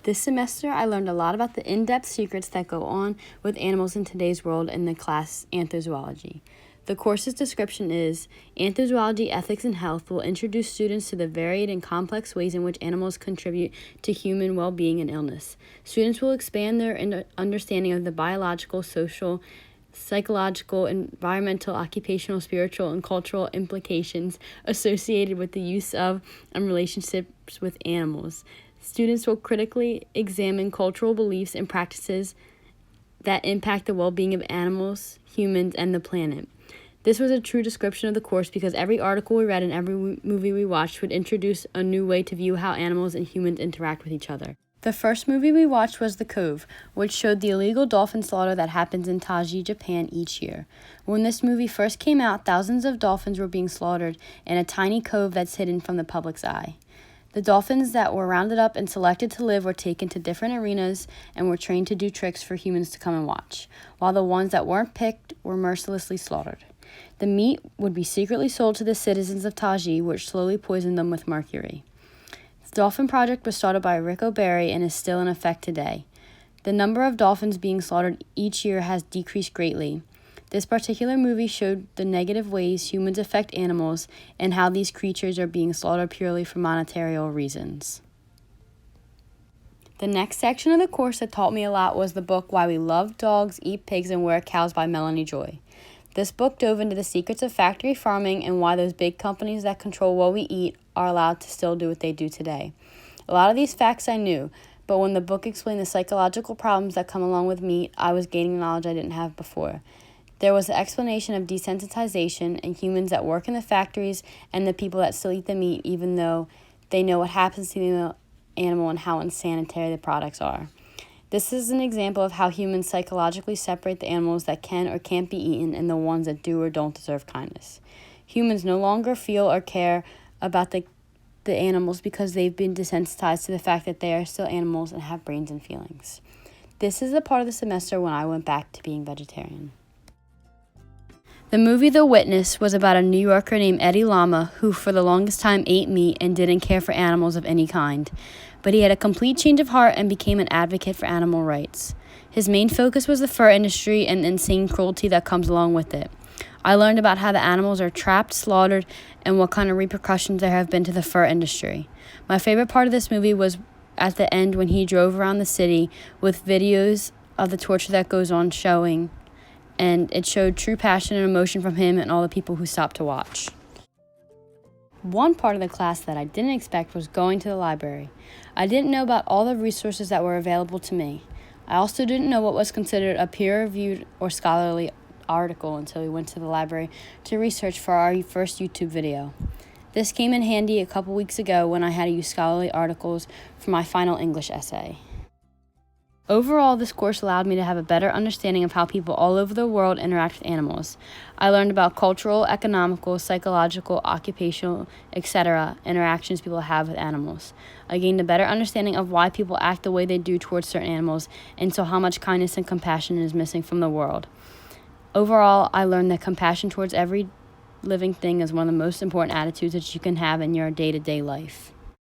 This semester, I learned a lot about the in-depth secrets that go on with animals in today's world in the class Anthrozoology. The course's description is, Anthrozoology, Ethics, and Health will introduce students to the varied and complex ways in which animals contribute to human well-being and illness. Students will expand their understanding of the biological, social, psychological, environmental, occupational, spiritual, and cultural implications associated with the use of and relationships with animals. Students will critically examine cultural beliefs and practices that impact the well-being of animals, humans, and the planet. This was a true description of the course because every article we read and every movie we watched would introduce a new way to view how animals and humans interact with each other. The first movie we watched was The Cove, which showed the illegal dolphin slaughter that happens in Taiji, Japan each year. When this movie first came out, thousands of dolphins were being slaughtered in a tiny cove that's hidden from the public's eye. The dolphins that were rounded up and selected to live were taken to different arenas and were trained to do tricks for humans to come and watch, while the ones that weren't picked were mercilessly slaughtered. The meat would be secretly sold to the citizens of Taiji, which slowly poisoned them with mercury. The Dolphin Project was started by Rick O'Barry and is still in effect today. The number of dolphins being slaughtered each year has decreased greatly. This particular movie showed the negative ways humans affect animals and how these creatures are being slaughtered purely for monetary reasons. The next section of the course that taught me a lot was the book Why We Love Dogs, Eat Pigs, and Wear Cows by Melanie Joy. This book dove into the secrets of factory farming and why those big companies that control what we eat are allowed to still do what they do today. A lot of these facts I knew, but when the book explained the psychological problems that come along with meat, I was gaining knowledge I didn't have before. There was an explanation of desensitization and humans that work in the factories and the people that still eat the meat even though they know what happens to the animal and how unsanitary the products are. This is an example of how humans psychologically separate the animals that can or can't be eaten and the ones that do or don't deserve kindness. Humans no longer feel or care about the animals because they've been desensitized to the fact that they are still animals and have brains and feelings. This is the part of the semester when I went back to being vegetarian. The movie The Witness was about a New Yorker named Eddie Lama who for the longest time ate meat and didn't care for animals of any kind. But he had a complete change of heart and became an advocate for animal rights. His main focus was the fur industry and the insane cruelty that comes along with it. I learned about how the animals are trapped, slaughtered, and what kind of repercussions there have been to the fur industry. My favorite part of this movie was at the end when he drove around the city with videos of the torture that goes on showing, and it showed true passion and emotion from him and all the people who stopped to watch. One part of the class that I didn't expect was going to the library. I didn't know about all the resources that were available to me. I also didn't know what was considered a peer-reviewed or scholarly article until we went to the library to research for our first YouTube video. This came in handy a couple weeks ago when I had to use scholarly articles for my final English essay. Overall, this course allowed me to have a better understanding of how people all over the world interact with animals. I learned about cultural, economical, psychological, occupational, etc. interactions people have with animals. I gained a better understanding of why people act the way they do towards certain animals and saw how much kindness and compassion is missing from the world. Overall, I learned that compassion towards every living thing is one of the most important attitudes that you can have in your day-to-day life.